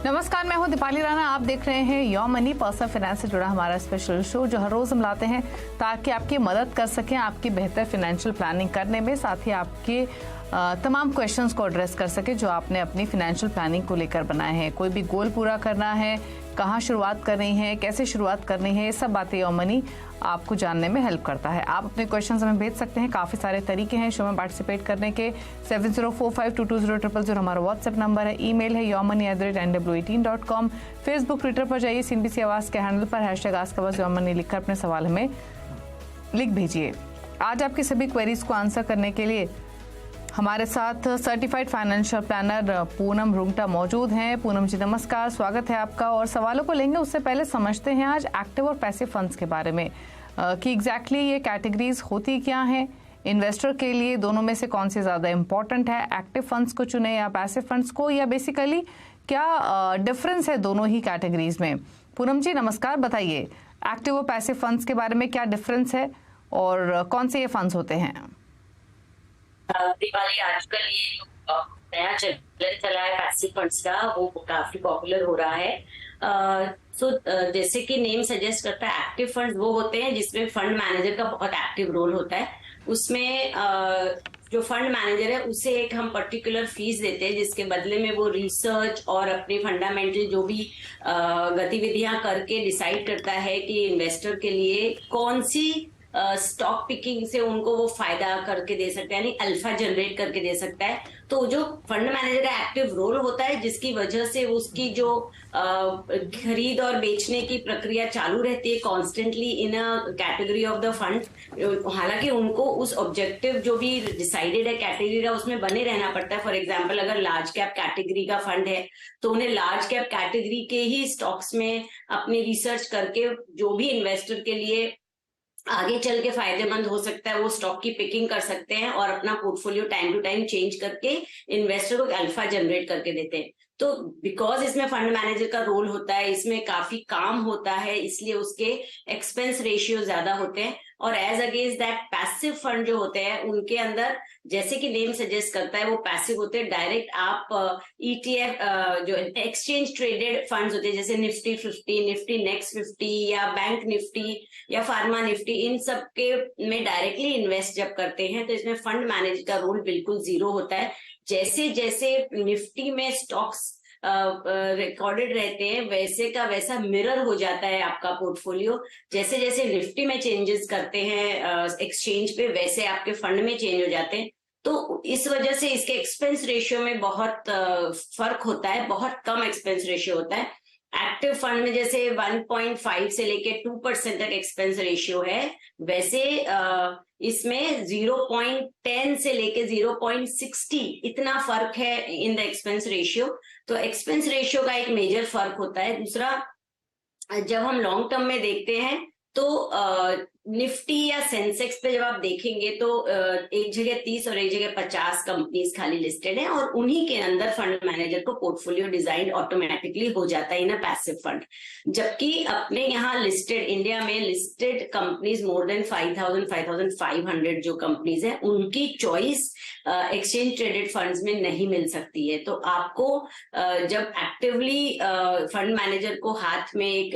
नमस्कार, मैं हूं दीपाली राणा। आप देख रहे हैं योर मनी, पर्सनल फाइनेंस से जुड़ा हमारा स्पेशल शो जो हर रोज हम लाते हैं ताकि आपकी मदद कर सकें आपकी बेहतर फाइनेंशियल प्लानिंग करने में, साथ ही आपके तमाम क्वेश्चंस को एड्रेस कर सके जो आपने अपनी फाइनेंशियल प्लानिंग को लेकर बनाए हैं। कोई भी गोल पूरा करना है, कहाँ शुरुआत करनी है, कैसे शुरुआत करनी है, ये सब बातें योर मनी आपको जानने में हेल्प करता है। आप अपने क्वेश्चंस हमें भेज सकते हैं। काफ़ी सारे तरीके हैं शो में पार्टिसिपेट करने के। 7045220000 हमारा व्हाट्सएप नंबर है। ईमेल है yourmoney@nw18.com। फेसबुक, ट्विटर पर जाइए, CNBC आवाज़ के हैंडल पर #AskAwaz लिखकर अपने सवाल हमें लिख भेजिए। आज आपकी सभी क्वेरीज को आंसर करने के लिए हमारे साथ certified financial planner Poonam Rungta मौजूद हैं। पूनम जी नमस्कार, स्वागत है आपका। और सवालों को लेंगे उससे पहले समझते हैं आज एक्टिव और पैसिव फंड्स के बारे में कि एग्जैक्टली ये कैटेगरीज होती क्या हैं, इन्वेस्टर के लिए दोनों में से कौन सी ज़्यादा इम्पोर्टेंट है, एक्टिव फंड्स को चुने या पैसिव फंड्स को, या बेसिकली क्या डिफरेंस है दोनों ही कैटेगरीज में। पूनम जी नमस्कार, बताइए एक्टिव और पैसिव फंड्स के बारे में क्या डिफरेंस है और कौन से ये फंड्स होते हैं। दिवाली आजकल ये जो नया चलन चला है पैसिव फंड्स का, वो काफी पॉपुलर हो रहा है। जैसे कि नेम सजेस्ट करता है, एक्टिव फंड्स वो होते हैं जिसमें फंड मैनेजर का बहुत एक्टिव रोल होता है। उसमें जो फंड मैनेजर है उसे एक हम पर्टिकुलर फीस देते हैं जिसके बदले में वो रिसर्च और अपनी फंडामेंटल जो भी गतिविधियां करके डिसाइड करता है कि इन्वेस्टर के लिए कौन सी स्टॉक पिकिंग से उनको वो फायदा करके दे सकता है, यानी अल्फा जनरेट करके दे सकता है। तो जो फंड मैनेजर का एक्टिव रोल होता है जिसकी वजह से उसकी जो खरीद और बेचने की प्रक्रिया चालू रहती है constantly in a category of the fund. हालांकि उनको उस ऑब्जेक्टिव जो भी डिसाइडेड है कैटेगरी का उसमें बने रहना पड़ता है। फॉर एग्जाम्पल अगर लार्ज कैप कैटेगरी का फंड है तो उन्हें लार्ज कैप कैटेगरी के ही स्टॉक्स में अपनी रिसर्च करके जो भी इन्वेस्टर के लिए आगे चल के फायदेमंद हो सकता है वो स्टॉक की पिकिंग कर सकते हैं और अपना portfolio time to time change करके इन्वेस्टर को अल्फा जनरेट करके देते हैं। तो बिकॉज इसमें फंड मैनेजर का रोल होता है, इसमें काफी काम होता है, इसलिए उसके एक्सपेंस रेशियो ज्यादा होते हैं। और as against that passive fund जो होते हैं उनके अंदर जैसे कि नेम सजेस्ट करता है वो पैसिव होते हैं। डायरेक्ट आप ETF जो एक्सचेंज ट्रेडेड फंड्स होते हैं जैसे निफ्टी 50, निफ्टी नेक्स्ट 50 या बैंक निफ्टी या फार्मा निफ्टी, इन सब के में डायरेक्टली इन्वेस्ट जब करते हैं तो इसमें फंड मैनेजर का रोल बिल्कुल जीरो होता है। जैसे जैसे निफ्टी में स्टॉक्स रिकॉर्डेड रहते हैं वैसे का वैसा मिरर हो जाता है आपका पोर्टफोलियो। जैसे जैसे निफ्टी में चेंजेस करते हैं एक्सचेंज पे वैसे आपके फंड में चेंज हो जाते हैं। तो इस वजह से इसके एक्सपेंस रेशियो में बहुत फर्क होता है, बहुत कम एक्सपेंस रेशियो होता है। एक्टिव फंड में जैसे 1.5 से लेके 2% तक एक्सपेंस रेशियो है, वैसे इसमें 0.10 से लेके 0.60 इतना फर्क है इन द एक्सपेंस रेशियो। तो एक्सपेंस रेशियो का एक मेजर फर्क होता है। दूसरा, जब हम लॉन्ग टर्म में देखते हैं तो निफ्टी या सेंसेक्स पे जब आप देखेंगे तो एक जगह 30 और एक जगह 50 कंपनीज खाली लिस्टेड हैं और उन्हीं के अंदर फंड मैनेजर को पोर्टफोलियो डिजाइन ऑटोमेटिकली हो जाता है इन अ पैसिव फंड। जबकि अपने यहाँ लिस्टेड इंडिया में लिस्टेड कंपनीज मोर देन 5,500 जो कंपनीज हैं उनकी चॉइस एक्सचेंज ट्रेडेड फंड्स में नहीं मिल सकती है। तो आपको जब एक्टिवली फंड मैनेजर को हाथ में एक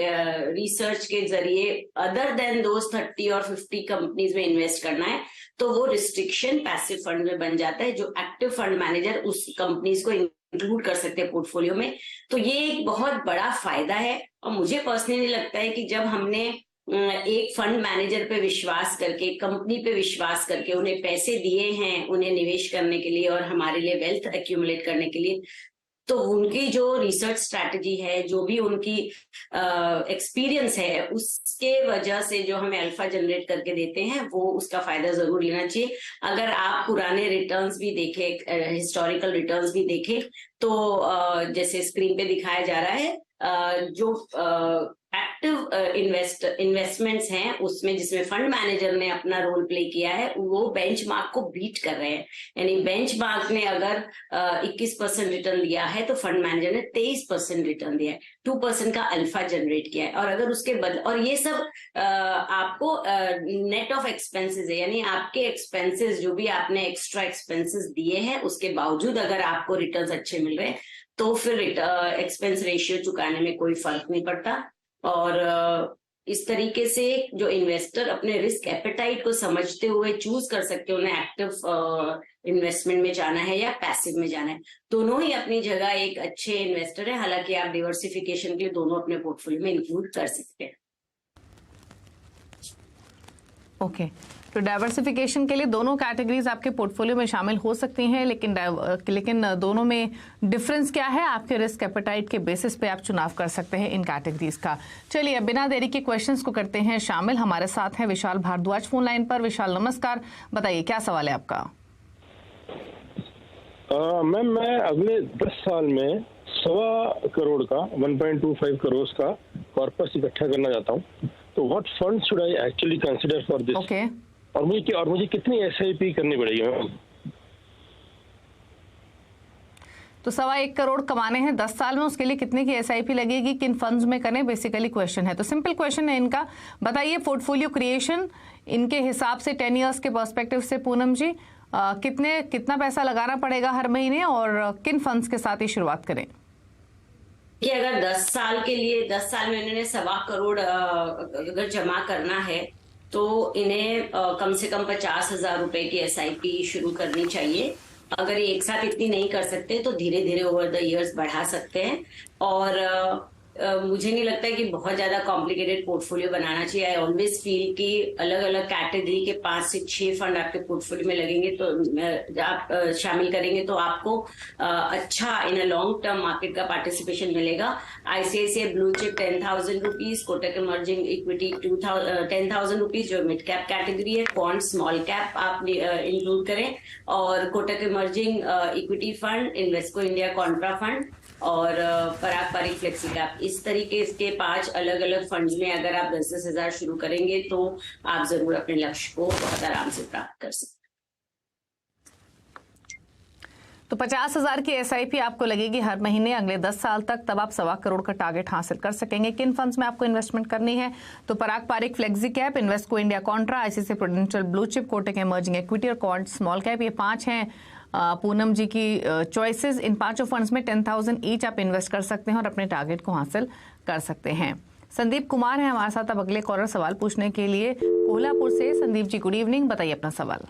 रिसर्च के जरिए अदर देन दोज 30 और 50 कंपनीज में इन्वेस्ट करना है तो वो रिस्ट्रिक्शन पैसिव फंड में बन जाता है, जो एक्टिव फंड मैनेजर उस कंपनीज को इंक्लूड कर सकते हैं पोर्टफोलियो में। तो ये एक बहुत बड़ा फायदा है। और मुझे पर्सनली लगता है कि जब हमने एक फंड मैनेजर पे विश्वास करके, कंपनी पे विश्वास करके उन्हें पैसे दिए हैं उन्हें निवेश करने के लिए और हमारे लिए वेल्थ एक्यूमुलेट करने के लिए, तो उनकी जो रिसर्च स्ट्रैटेजी है, जो भी उनकी एक्सपीरियंस है, उसके वजह से जो हमें अल्फा जनरेट करके देते हैं वो उसका फायदा जरूर लेना चाहिए। अगर आप पुराने रिटर्न्स भी देखें, हिस्टोरिकल रिटर्न्स भी देखें तो जैसे स्क्रीन पे दिखाया जा रहा है जो एक्टिव इन्वेस्टमेंट्स हैं उसमें जिसमें फंड मैनेजर ने अपना रोल प्ले किया है वो बेंचमार्क को बीट कर रहे हैं। यानी बेंचमार्क ने अगर 21% रिटर्न दिया है तो फंड मैनेजर ने 23% रिटर्न दिया है, 2% का अल्फा जनरेट किया है। और अगर उसके और ये सब आपको नेट ऑफ एक्सपेंसेस है, यानी आपके एक्सपेंसेस जो भी आपने एक्स्ट्रा एक्सपेंसेस दिए हैं उसके बावजूद अगर आपको रिटर्न्स अच्छे मिल रहे हैं तो फिर एक्सपेंस रेशियो चुकाने में कोई फर्क नहीं पड़ता। और इस तरीके से जो इन्वेस्टर अपने रिस्क एपेटाइट को समझते हुए चूज कर सकते हैं उन्हें एक्टिव इन्वेस्टमेंट में जाना है या पैसिव में जाना है। दोनों ही अपनी जगह एक अच्छे इन्वेस्टर है, हालांकि आप डिवर्सिफिकेशन के लिए दोनों अपने पोर्टफोलियो में इंक्लूड कर सकते हैं। ओके, तो डाइवर्सिफिकेशन के लिए दोनों कैटेगरीज आपके पोर्टफोलियो में शामिल हो सकती हैं, लेकिन दोनों में डिफरेंस क्या है, आपके रिस्क एपेटाइट के बेसिस पे आप चुनाव कर सकते हैं इन कैटेगरीज का। चलिए अब बिना देरी के क्वेश्चंस को करते हैं शामिल। हमारे साथ हैं विशाल भारद्वाज फोन लाइन पर। विशाल नमस्कार, बताइए क्या सवाल है आपका? मैम, मैं अगले 10 साल में 1.25 करोड़ का 1.25 करोड़ का कॉर्पस इकट्ठा करना चाहता हूँ, तो what fund should I actually consider for this? Okay, और मुझे कितनी SIP करनी पड़ेगी मैम? तो 1.25 करोड़ कमाने हैं 10 साल में, उसके लिए कितने की SIP लगेगी, किन फंड्स में करें, बेसिकली क्वेश्चन है। तो सिंपल क्वेश्चन है इनका, बताइए पोर्टफोलियो क्रिएशन इनके हिसाब से 10 इयर्स के पर्सपेक्टिव से पूनम जी कितना पैसा लगाना पड़ेगा हर महीने और किन फंड्स के साथ ही शुरुआत करें? कि अगर 10 साल के लिए 10 साल में इन्होंने 1.25 करोड़ अगर जमा करना है तो इन्हें कम से कम 50,000 रुपए की SIP शुरू करनी चाहिए। अगर ये एक साथ इतनी नहीं कर सकते तो धीरे धीरे ओवर द इयर्स बढ़ा सकते हैं। और मुझे नहीं लगता है कि बहुत ज्यादा कॉम्प्लिकेटेड पोर्टफोलियो बनाना चाहिए। आई ऑलवेज फील कि अलग अलग कैटेगरी के 5 से 6 फंड आपके पोर्टफोलियो में लगेंगे तो आप शामिल करेंगे तो आपको अच्छा इन अ लॉन्ग टर्म मार्केट का पार्टिसिपेशन मिलेगा। ICICI blue chip 10,000 rupees, Kotak emerging equity 10,000 rupees जो मिड कैप कैटेगरी है, बॉन्ड स्मॉल कैप आप इंक्लूड करें, और Kotak emerging equity fund, Invesco India Contra fund और पराग पारिक फ्लेक्सी कैप, इस तरीके के 5 अलग अलग फंड्स में अगर आप 10-10 हजार शुरू करेंगे तो आप जरूर अपने लक्ष्य को बहुत आराम से प्राप्त कर सकते हैं। तो 50,000 की SIP आपको लगेगी हर महीने अगले 10 साल तक, तब आप 1.25 करोड़ का टारगेट हासिल कर सकेंगे। किन फंड्स में आपको इन्वेस्टमेंट करनी है? तो Parag Parikh flexi cap, Invesco India contra, ICICI Prudential blue chip, Kotak emerging equity और क्वांट स्मॉल कैप, ये 5 हैं पूनम जी की चॉइसेस। इन 5 फंड्स में 10,000 ईच आप इन्वेस्ट कर सकते हैं और अपने टारगेट को हासिल कर सकते हैं। संदीप कुमार हैं हमारे साथ अब अगले कॉलर सवाल पूछने के लिए कोल्हापुर से। संदीप जी गुड इवनिंग, बताइए अपना सवाल।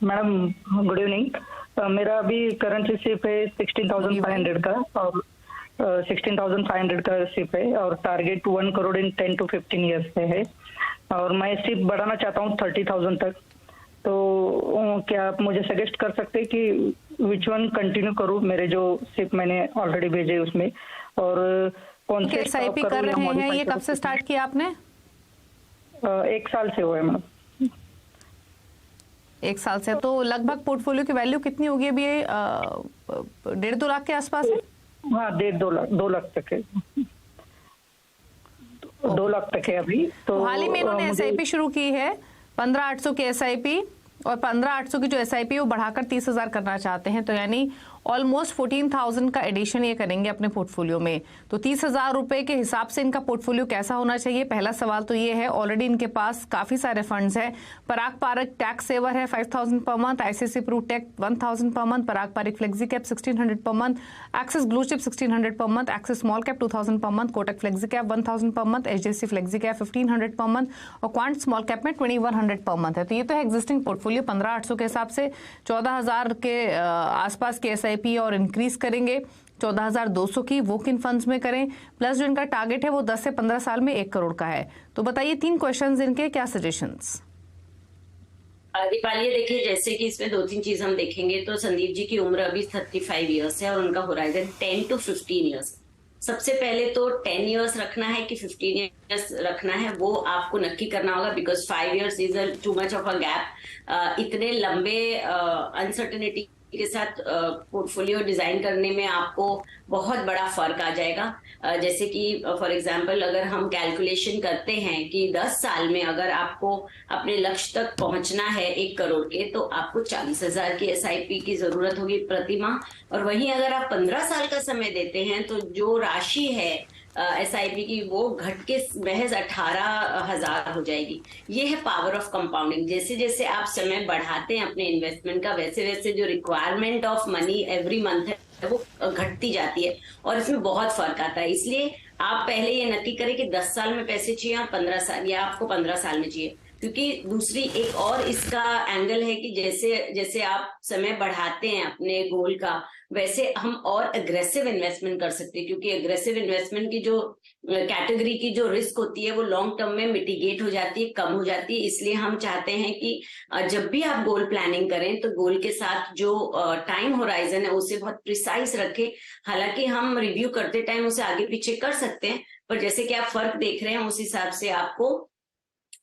Madam good evening. मेरा अभी करंट सिप है 16,500 का और 16,500 का सिप है और target 1 crore in 10 to 15 years पे है और मैं सिप बढ़ाना चाहता हूँ 30,000 तक। तो क्या आप मुझे सजेस्ट कर सकते हैं कि विच वन कंटिन्यू करूँ, मेरे जो सिप मैंने ऑलरेडी भेजे उसमें, और कौन से SIP कर रहे हैं? ये कब से स्टार्ट किया आपने? 1 साल से हुआ है मैडम। 1 साल से। तो लगभग पोर्टफोलियो की वैल्यू कितनी होगी अभी? 1.5-2 लाख के आसपास है? हाँ, 2 लाख तक है। 2 लाख तक है अभी। तो हाल ही में इन्होंने SIP शुरू की है 15,800 की SIP, और 15,800 की जो SIP है वो बढ़ाकर 30,000 करना चाहते हैं, तो यानी ऑलमोस्ट 14,000 का एडिशन ये करेंगे अपने पोर्टफोलियो में। तो 30,000 रुपए के हिसाब से इनका पोर्टफोलियो कैसा होना चाहिए? पहला सवाल तो ये है। ऑलरेडी इनके पास काफी सारे फंड्स हैं। पराग पारिक टैक्स सेवर है 5,000 per month, ICICI Pru tech 1,000 पर month, Parag Parikh flexi cap 1,600 पर मंथ, एक्सिस ब्लू चिप 1,600 पर month, axis small cap 2,000 per month, Kotak flexi cap 1,000 पर month, HDFC flexi cap 1,500 per month और क्वांट स्मॉल कैप में 2,100 per month है। तो ये तो है एग्जिस्टिंग पोर्टफोलियो। 15,800 के हिसाब से 14,000 के आसपास की SIP और इंक्रीज करेंगे 14,200 की, वो किन फंड्स में करें? प्लस जो इनका टारगेट है वो 10 से 15 साल में 1 करोड़ का है। तो बताइए 3 क्वेश्चंस इनके, क्या सजेशंस? दीपाली, देखिए जैसे कि इसमें 2-3 चीज हम देखेंगे तो संदीप जी की उम्र अभी 35 ईयर्स है और उनका होराइजन 10 to 15 ईयर्स। सबसे पहले तो 10 ईयर्स रखना है कि 15 ईयर्स रखना है, वो आपको नक्की करना होगा, because 5 years is too much of a gap. इतने लंबे अनसर्टेनिटी के साथ पोर्टफोलियो डिजाइन करने में आपको बहुत बड़ा फर्क आ जाएगा। जैसे कि फॉर एग्जांपल अगर हम कैलकुलेशन करते हैं कि 10 साल में अगर आपको अपने लक्ष्य तक पहुंचना है 1 करोड़ के, तो आपको 40,000 की SIP की जरूरत होगी प्रति माह। और वहीं अगर आप 15 साल का समय देते हैं तो जो राशि है SIP की वो घट के महज 18,000 हो जाएगी। ये है पावर ऑफ कंपाउंडिंग। जैसे जैसे आप समय बढ़ाते हैं अपने इन्वेस्टमेंट का, वैसे वैसे जो requirement of money every month है वो घटती जाती है और इसमें बहुत फर्क आता है। इसलिए आप पहले ये नक्की करें कि 10 साल में पैसे चाहिए और 15 साल, या आपको 15 साल में चाहिए। क्योंकि दूसरी एक और इसका एंगल है कि जैसे जैसे आप समय बढ़ाते हैं अपने गोल का, वैसे हम और अग्रेसिव इन्वेस्टमेंट कर सकते हैं। क्योंकि अग्रेसिव इन्वेस्टमेंट की जो कैटेगरी की जो रिस्क होती है वो लॉन्ग टर्म में मिटिगेट हो जाती है, कम हो जाती है। इसलिए हम चाहते हैं कि जब भी आप गोल प्लानिंग करें तो गोल के साथ जो टाइम होराइजन है उसे बहुत प्रिसाइज रखें। हालांकि हम रिव्यू करते टाइम उसे आगे पीछे कर सकते हैं, पर जैसे कि आप फर्क देख रहे हैं उस हिसाब से आपको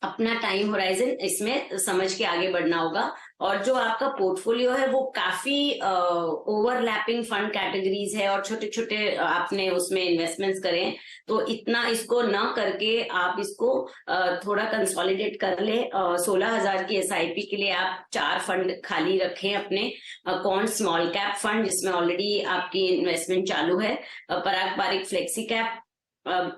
अपना टाइम होराइजन इसमें समझ के आगे बढ़ना होगा। और जो आपका पोर्टफोलियो है वो काफी ओवरलैपिंग फंड कैटेगरीज है और छोटे छोटे आपने उसमें इन्वेस्टमेंट्स करें, तो इतना इसको ना करके आप इसको थोड़ा कंसोलिडेट कर ले। 16,000 की SIP के लिए आप 4 फंड खाली रखें अपने। कौन स्मॉल कैप फंड जिसमें ऑलरेडी आपकी इन्वेस्टमेंट चालू है, पारंपरिक flexi cap,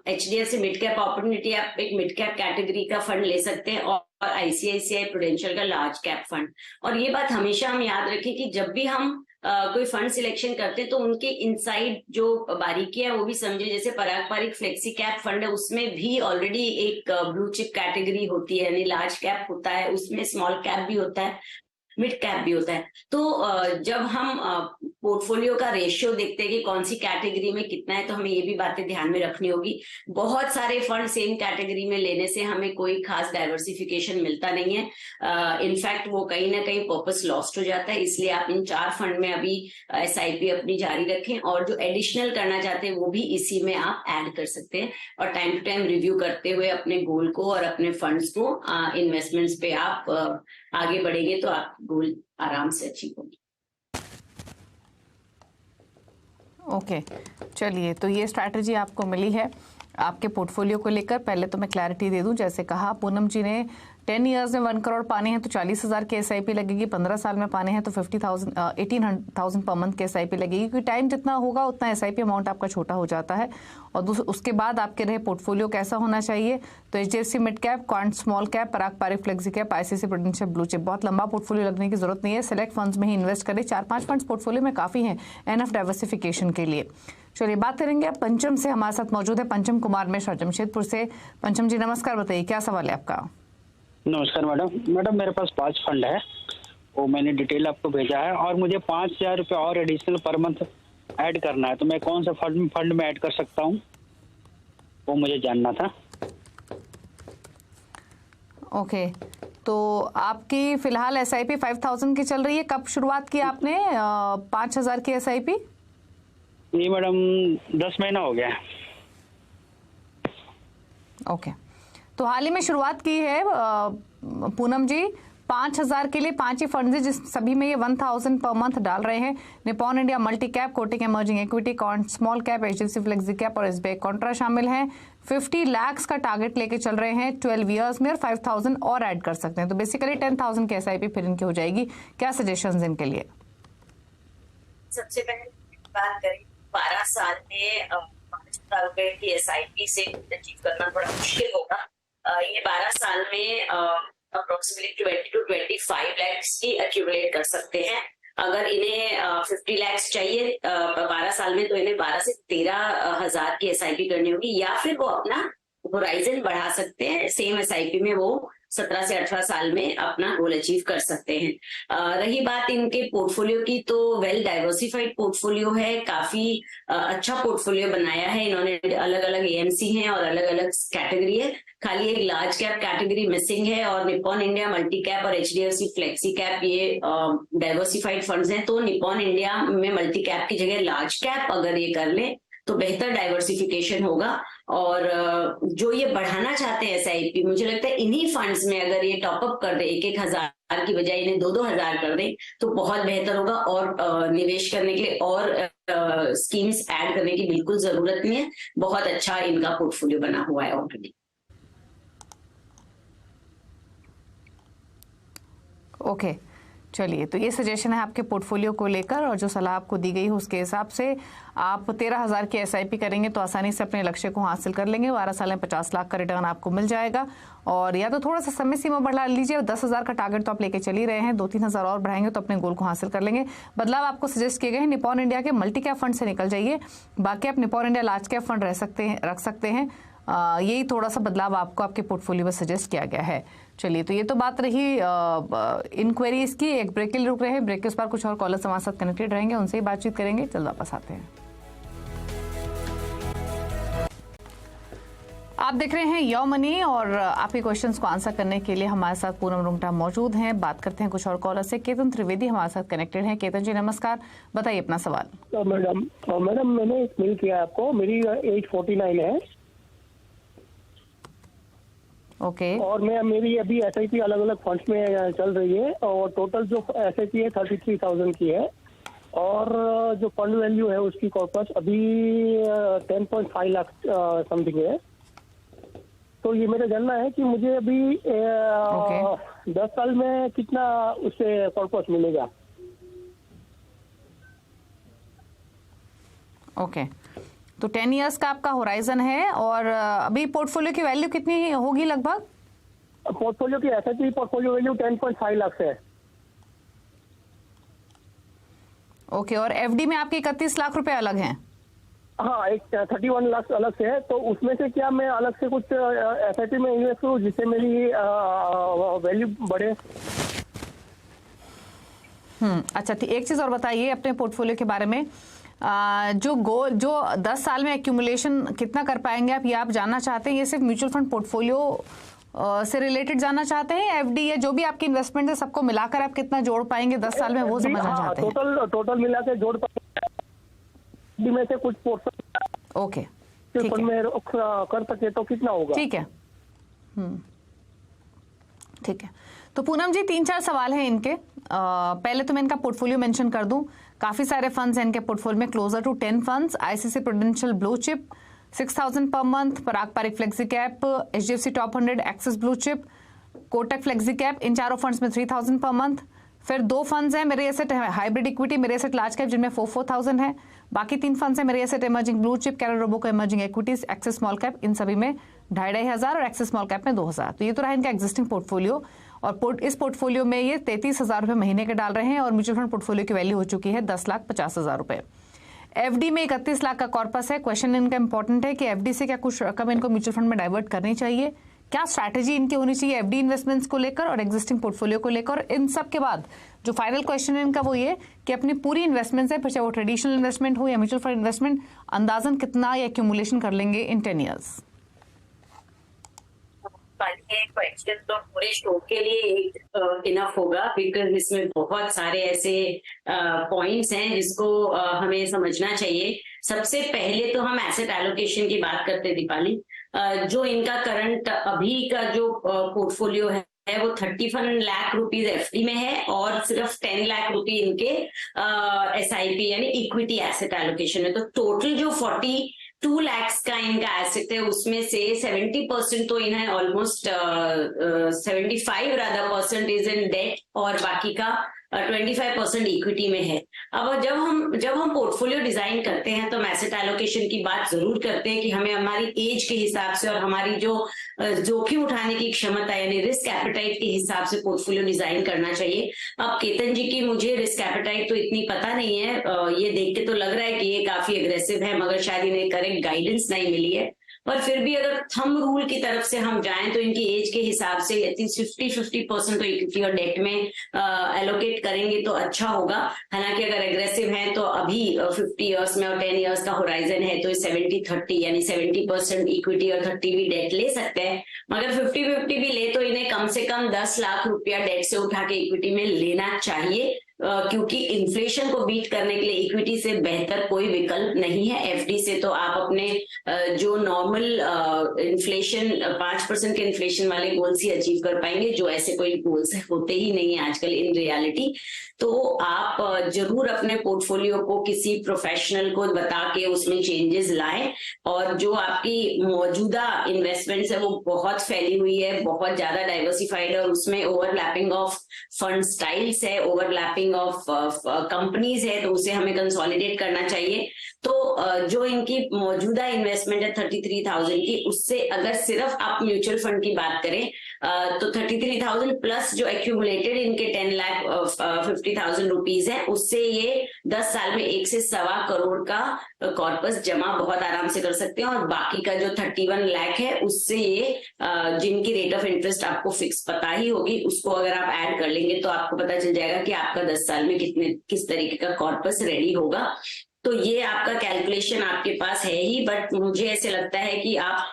HDFC mid cap opportunity, आप एक मिड कैप कैटेगरी का फंड ले सकते हैं, और ICICI प्रूडेंशियल का लार्ज कैप फंड। और ये बात हमेशा हम याद रखें कि जब भी हम कोई फंड सिलेक्शन करते हैं तो उनके इनसाइड जो बारीकियां है वो भी समझे। जैसे पारंपरिक फ्लेक्सी कैप फंड है, उसमें भी ऑलरेडी एक ब्लू चिप कैटेगरी होती है, यानी लार्ज कैप होता है, उसमें स्मॉल कैप भी होता है, मिड कैप भी होता है। तो जब हम पोर्टफोलियो का रेशियो देखते हैं कि कौन सी कैटेगरी में कितना है, तो हमें ये भी बातें ध्यान में रखनी होगी। बहुत सारे फंड सेम कैटेगरी में लेने से हमें कोई खास डाइवर्सिफिकेशन मिलता नहीं है। इनफैक्ट वो कहीं ना कहीं पर्पस लॉस्ट हो जाता है। इसलिए आप इन 4 फंड में अभी SIP अपनी जारी रखें, और जो एडिशनल करना चाहते हैं वो भी इसी में आप ऐड कर सकते हैं। और टाइम टू टाइम रिव्यू करते हुए अपने गोल को और अपने फंड्स को इन्वेस्टमेंट्स पे आप आगे बढ़ेंगे तो आप गोल आराम से अचीव होंगे। ओके, चलिए, तो ये स्ट्रैटेजी आपको मिली है आपके पोर्टफोलियो को लेकर। पहले तो मैं क्लैरिटी दे दूं, जैसे कहा पूनम जी ने 10 इयर्स में 1 करोड़ पाने हैं तो 40,000 की SIP लगेगी, 15 साल में पाने हैं तो 18,000 पर मंथ की SIP लगेगी। क्योंकि टाइम जितना होगा उतना SIP अमाउंट आपका छोटा हो जाता है। और उसके बाद आपके रहे पोर्टफोलियो कैसा होना चाहिए, तो HDFC mid cap, Quant small cap, पारंपरिक flexi cap, ICICI Prudential blue chip. बहुत लंबा पोर्टफोलियो लगने की जरूरत नहीं है, सिलेक्ट फंड्स में ही इन्वेस्ट करें। 4-5 फंड्स पोर्टफोलियो में काफी हैं एनफ डाइवर्सिफिकेशन के लिए। चलिए बात करेंगे अब पंचम से। हमारे साथ मौजूद है पंचम कुमार मिश्रा जमशेदपुर से। पंचम जी नमस्कार, बताइए क्या सवाल है आपका। नमस्कार मैडम मेरे पास 5 फंड है, वो मैंने डिटेल आपको भेजा है, और मुझे 5,000 रुपये और एडिशनल पर मंथ ऐड करना है, तो मैं कौन सा फंड में ऐड कर सकता हूँ, वो मुझे जानना था। ओके, तो आपकी फिलहाल SIP 5,000 की चल रही है। कब शुरुआत की आपने 5,000 की SIP? जी मैडम 10 महीना हो गया है। ओके, तो हाल ही में शुरुआत की है पूनम जी। 5,000 के लिए 5 ही फंड है, जिस सभी में ये 1,000 पर मंथ डाल रहे हैं। Nippon India multi cap, Kotak emerging equity, Quant small cap, HDFC flexi cap और SBI कॉन्ट्रा शामिल हैं। 50 लाख का टारगेट लेके चल रहे हैं 12 इयर्स में, और 5,000 और ऐड कर सकते हैं, तो बेसिकली 10,000 की SIP फिर इनकी हो जाएगी। क्या सजेशंस इनके लिए? सबसे पहले बात करें 12 साल में 5,000 रुपए की SIP से अचीव करना थोड़ा मुश्किल होगा। ये 12 साल में अप्रोक्सीमेटली 20 to 25 लैक्स की एक्यूमुलेट कर सकते हैं। अगर इन्हें 50 लैक्स चाहिए 12 साल में, तो इन्हें 12 से 13,000 की SIP करनी होगी, या फिर वो अपना होराइजन बढ़ा सकते हैं। सेम SIP में वो 17 से 18 साल में अपना गोल अचीव कर सकते हैं। रही बात इनके पोर्टफोलियो की, तो वेल डाइवर्सिफाइड पोर्टफोलियो है, काफी अच्छा पोर्टफोलियो बनाया है इन्होंने। अलग अलग AMC हैं और अलग अलग कैटेगरी है, खाली एक लार्ज कैप कैटेगरी मिसिंग है। और निपॉन इंडिया मल्टी कैप और HDFC फ्लेक्सी कैप ये डाइवर्सिफाइड फंड्स हैं, तो निपॉन इंडिया में मल्टी कैप की जगह लार्ज कैप अगर ये कर ले तो बेहतर डाइवर्सिफिकेशन होगा। और जो ये बढ़ाना चाहते हैं SIP, मुझे लगता है इन्हीं फंड्स में अगर ये टॉपअप कर दे 1,000 की बजाय इन्हें 2,000 कर दे तो बहुत बेहतर होगा। और निवेश करने के लिए और स्कीम्स ऐड करने की बिल्कुल जरूरत नहीं है, बहुत अच्छा इनका पोर्टफोलियो बना हुआ है ऑलरेडी। ओके, चलिए, तो ये सजेशन है आपके पोर्टफोलियो को लेकर, और जो सलाह आपको दी गई है उसके हिसाब से आप 13,000 की SIP करेंगे तो आसानी से अपने लक्ष्य को हासिल कर लेंगे। 12 साल में 50 लाख का रिटर्न आपको मिल जाएगा। और या तो थोड़ा सा समय सीमा बढ़ा लीजिए, 10,000 का टारगेट तो आप लेके चल ही रहे हैं, 2-3 हज़ार और बढ़ाएंगे तो अपने गोल को हासिल कर लेंगे। बदलाव आपको सजेस्ट किए गए हैं, निपॉन इंडिया के मल्टी कैप फंड से निकल जाइए, बाकी आप Nippon India large cap fund रख सकते हैं। यही थोड़ा सा बदलाव आपको आपके पोर्टफोलियो में सजेस्ट किया गया है। चलिए, तो ये तो बात रही इंक्वायरीज की। एक ब्रेक के लिए रुक रहे हैं, ब्रेक के उस पर कुछ और कॉलर्स हमारे साथ कनेक्टेड रहेंगे, उनसे ही बातचीत करेंगे। जल्द वापस आते हैं। आप देख रहे हैं यो मनी, और आपके क्वेश्चंस को आंसर करने के लिए हमारे साथ पूनम रुंगटा मौजूद हैं। बात करते हैं कुछ और कॉलर से। केतन त्रिवेदी हमारे साथ कनेक्टेड हैं। केतन जी नमस्कार, बताइए अपना सवाल। मैडम मैंने एक मेल किया आपको, मेरी एज 49 है। ओके। और मेरी अभी SIP अलग अलग फंड्स में चल रही है, और टोटल जो SIP है 33,000 की है, और जो फंड वैल्यू है उसकी कॉर्पस अभी 10.5 लाख समथिंग है। तो ये मेरा जानना है कि मुझे अभी 10 साल में कितना उससे कॉर्पस मिलेगा। ओके, तो 10 इयर्स का आपका होराइजन है, और अभी पोर्टफोलियो की वैल्यू कितनी होगी लगभग? पोर्टफोलियो की SIP पोर्टफोलियो वैल्यू 10.5 लाख है। ओके, और FD में आपके 31 लाख रुपए अलग हैं? हाँ, एक 31 लाख अलग से है। तो उसमें से क्या मैं अलग से कुछ SIP में इन्वेस्ट करूँ जिससे मेरी वैल्यू बढ़े? अच्छा, एक चीज और बताइए अपने पोर्टफोलियो के बारे में। जो 10 साल में एक्यूमुलेशन कितना कर पाएंगे आप, ये आप जानना चाहते हैं? ये सिर्फ म्यूचुअल फंड पोर्टफोलियो से रिलेटेड जानना चाहते हैं? FD या जो भी आपकी इन्वेस्टमेंट है सबको मिलाकर आप कितना जोड़ पाएंगे 10 साल में, वो समझना चाहते हैं? टोटल मिला के जोड़ पाएंगे में से कुछ पोर्शन। ओके, ठीक है, में कर सके तो कितना होगा? ठीक है, ठीक है। तो पूनम जी, 3-4 सवाल हैं इनके। पहले तो मैं इनका पोर्टफोलियो मेंशन कर दूं। काफी सारे फंड्स हैं इनके पोर्टफोलियो में, closer to 10 funds. ICICI Prudential blue chip 6,000 per month, Parag Parikh flexi cap, HDFC top 100, Axis blue chip, Kotak flexi cap, इन चारों फंड्स में 3,000 पर मंथ। फिर 2 फंड्स हैं Mirae Asset hybrid equity, Mirae Asset large cap, जिनमें 4,000 है। बाकी 3 funds हैं Mirae Asset emerging blue chip, Canara Robeco emerging equities, Axis small cap, इन सभी में 2,500 और एक्सिस स्मॉल कैप में 2,000। तो ये तो रहा इनका एग्जिस्टिंग पोर्टफोलियो, और इस पोर्टफोलियो में ये 33,000 रुपए महीने के डाल रहे हैं, और म्यूचुअल फंड पोर्टफोलियो की वैल्यू हो चुकी है 10,50,000 रुपए। FD में 31 लाख का कॉर्पस है। क्वेश्चन इनका इंपॉर्टेंट है कि FD से क्या कुछ रकम इनको म्यूचुअल फंड में डाइवर्ट करनी चाहिए, क्या स्ट्रैटेजी इनकी होनी चाहिए FD इन्वेस्टमेंट्स को लेकर और एग्जिस्टिंग पोर्टफोलियो को लेकर। इन सब के बाद जो फाइनल क्वेश्चन है इनका वो ये कि अपनी पूरी इन्वेस्टमेंट है, फिर चाहे वो ट्रेडिशनल इन्वेस्टमेंट हो या म्यूचुअल फंड इन्वेस्टमेंट, अंदाजन कितना या एक्यूमुलेशन कर लेंगे इन 10 ईयर्स? क्वेश्चन तो पूरे शो के लिए इनफ होगा, बिकॉज इसमें बहुत सारे ऐसे पॉइंट्स हैं जिसको हमें समझना चाहिए। सबसे पहले तो हम एसेट एलोकेशन की बात करते हैं दीपाली। जो इनका करंट अभी का जो पोर्टफोलियो है वो 31 लाख रुपीज FD में है, और सिर्फ 10 लाख रुपए इनके SIP यानी इक्विटी एसेट एलोकेशन है। तो टोटल जो 42 लाख का इनका एसेट है उसमें से 70% तो इन्हें ऑलमोस्ट 75% इज इन डेट, और बाकी का 25% इक्विटी में है। अब जब हम पोर्टफोलियो डिजाइन करते हैं तो एसेट एलोकेशन की बात जरूर करते हैं कि हमें हमारी एज के हिसाब से और हमारी जो जोखिम उठाने की क्षमता यानी रिस्क एपेटाइट के हिसाब से पोर्टफोलियो डिजाइन करना चाहिए। अब केतन जी की मुझे रिस्क एपेटाइट तो इतनी पता नहीं है, ये देख के तो लग रहा है कि ये काफी एग्रेसिव है, मगर शायद इन्हें करेक्ट गाइडेंस नहीं मिली है। पर फिर भी अगर थंब रूल की तरफ से हम जाएं तो इनकी एज के हिसाब से 50% तो इक्विटी और डेट में एलोकेट करेंगे तो अच्छा होगा। हालांकि अगर एग्रेसिव है तो अभी 50 इयर्स में और 10 इयर्स का होराइजन है तो 70-30 यानी 70% इक्विटी और 30 भी डेट ले सकते हैं। मगर 50-50 भी ले तो इन्हें कम से कम 10 लाख रुपया डेट से उठा के इक्विटी में लेना चाहिए, क्योंकि इन्फ्लेशन को बीट करने के लिए इक्विटी से बेहतर कोई विकल्प नहीं है। FD से तो आप अपने जो नॉर्मल इन्फ्लेशन 5% के इन्फ्लेशन वाले गोल्स ही अचीव कर पाएंगे, जो ऐसे कोई गोल्स होते ही नहीं है आजकल इन रियलिटी। तो आप जरूर अपने पोर्टफोलियो को किसी प्रोफेशनल को बता के उसमें चेंजेस लाएं, और जो आपकी मौजूदा इन्वेस्टमेंट्स है वो बहुत फैली हुई है, बहुत ज्यादा डाइवर्सिफाइड है, और उसमें ओवरलैपिंग ऑफ फंड स्टाइल्स है, ओवरलैपिंग ऑफ कंपनीज है, तो उसे हमें कंसोलिडेट करना चाहिए। तो जो इनकी मौजूदा इन्वेस्टमेंट है 33,000 की, उससे अगर सिर्फ आप म्यूचुअल फंड की बात करें तो 33,000 प्लस जो एक्यूमुलेटेड इनके 10,50,000 रुपीज है, उससे ये 10 साल में 1 से 1.25 करोड़ का कॉर्पस जमा बहुत आराम से कर सकते हैं। और बाकी का जो 31 लाख है, उससे ये जिनकी रेट ऑफ इंटरेस्ट आपको फिक्स पता ही होगी, उसको अगर आप ऐड कर लेंगे तो आपको पता चल जाएगा कि आपका 10 साल में किस तरीके का कॉर्पस रेडी होगा। तो ये आपका कैलकुलेशन आपके पास है ही, बट मुझे ऐसे लगता है कि आप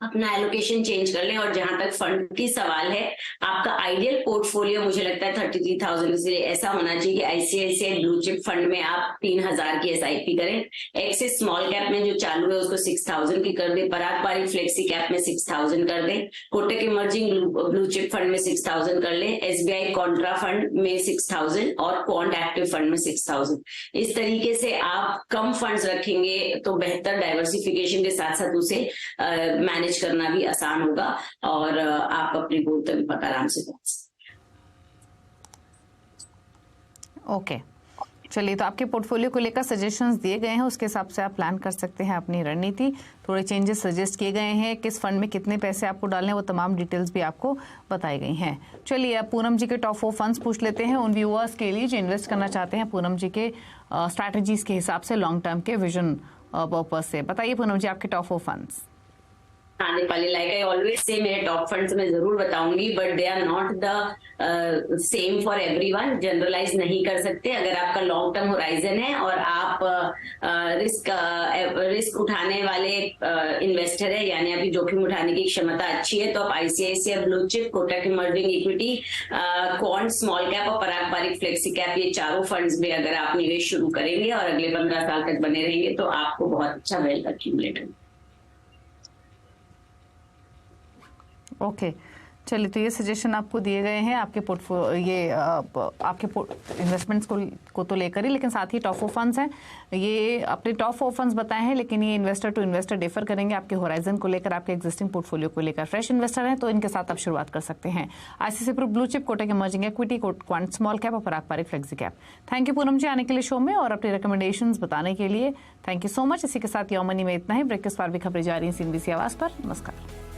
अपना एलोकेशन चेंज कर लें। और जहां तक फंड की सवाल है, आपका आइडियल पोर्टफोलियो मुझे लगता है 33,000 से ऐसा होना चाहिए कि आईसीआईसीआई ब्लू चिप फंड में आप 3,000 की एसआईपी करें, एक्सिस स्मॉल कैप में जो चालू है उसको 6,000 की कर दे, पराग पारिक फ्लेक्सी कैप में 6,000 कर दें, Kotak emerging blue chip fund में 6,000 कर लें, एसबीआई कॉन्ट्रा फंड में 6,000 और क्वांट एक्टिव फंड में 6,000। इस तरीके से आप कम फंड्स रखेंगे तो बेहतर डाइवर्सिफिकेशन के साथ साथ उसे मैनेज करना भी आसान होगा, और आप अपने गोल तक आराम से पहुंच सकते हैं। ओके, चलिए, तो आपके पोर्टफोलियो को लेकर सजेशंस दिए गए हैं, उसके हिसाब से आप प्लान कर सकते हैं अपनी रणनीति। थोड़े चेंजेस सजेस्ट किए गए हैं, किस फंड में कितने पैसे आपको डालने हैं वो तमाम डिटेल्स भी आपको बताई गई हैं। चलिए, अब पूनम जी के टॉप 4 फंड्स पूछ लेते हैं उन व्यूअर्स के लिए जो इन्वेस्ट करना चाहते हैं पूनम जी के स्ट्रैटेजीज के हिसाब से, लॉन्ग टर्म के विजन पर्पज से। बताइए पूनम जी, आपके टॉप 4 फंड्स। हाँ Deepali, like I always say मेरे टॉप फंड्स में जरूर बताऊंगी, but they are not the same for everyone, generalise नहीं कर सकते। अगर आपका लॉन्ग टर्म होराइजन है और आप रिस्क उठाने वाले इन्वेस्टर है, यानी आपकी जोखिम उठाने की क्षमता अच्छी है, तो आप ICICI blue chip, Kotak emerging equity, Quant small cap और पराग पारिक फ्लेक्सी कैप, ये चारों फंड्स में अगर आप निवेश शुरू करेंगे और अगले 15 साल तक बने रहेंगे तो आपको बहुत अच्छा वेल्थ एक्यूमुलेट होगा। ओके, चलिए, तो ये सजेशन आपको दिए गए हैं आपके आपके इन्वेस्टमेंट्स को तो लेकर ही, लेकिन साथ ही टॉप 4 फंड्स हैं। ये अपने टॉप 4 फंड्स बताए हैं, लेकिन ये इन्वेस्टर टू इन्वेस्टर डिफर करेंगे आपके होराइजन को लेकर, आपके एग्जिस्टिंग पोर्टफोलियो को लेकर। फ्रेश इन्वेस्टर हैं तो इनके साथ आप शुरुआत कर सकते हैं। ICICI pru blue chip, Kotak emerging equity, Quant small cap और Parag Parikh flexi cap. Thank you Poonam ji आने के लिए शो में और अपनी रिकमेंडेशंस बताने के लिए। Thank you so much. इसी के साथ योर मनी में इतना ही। ब्रेक के बाद भी खबरें जारी हैं CNBC आवाज पर। नमस्कार।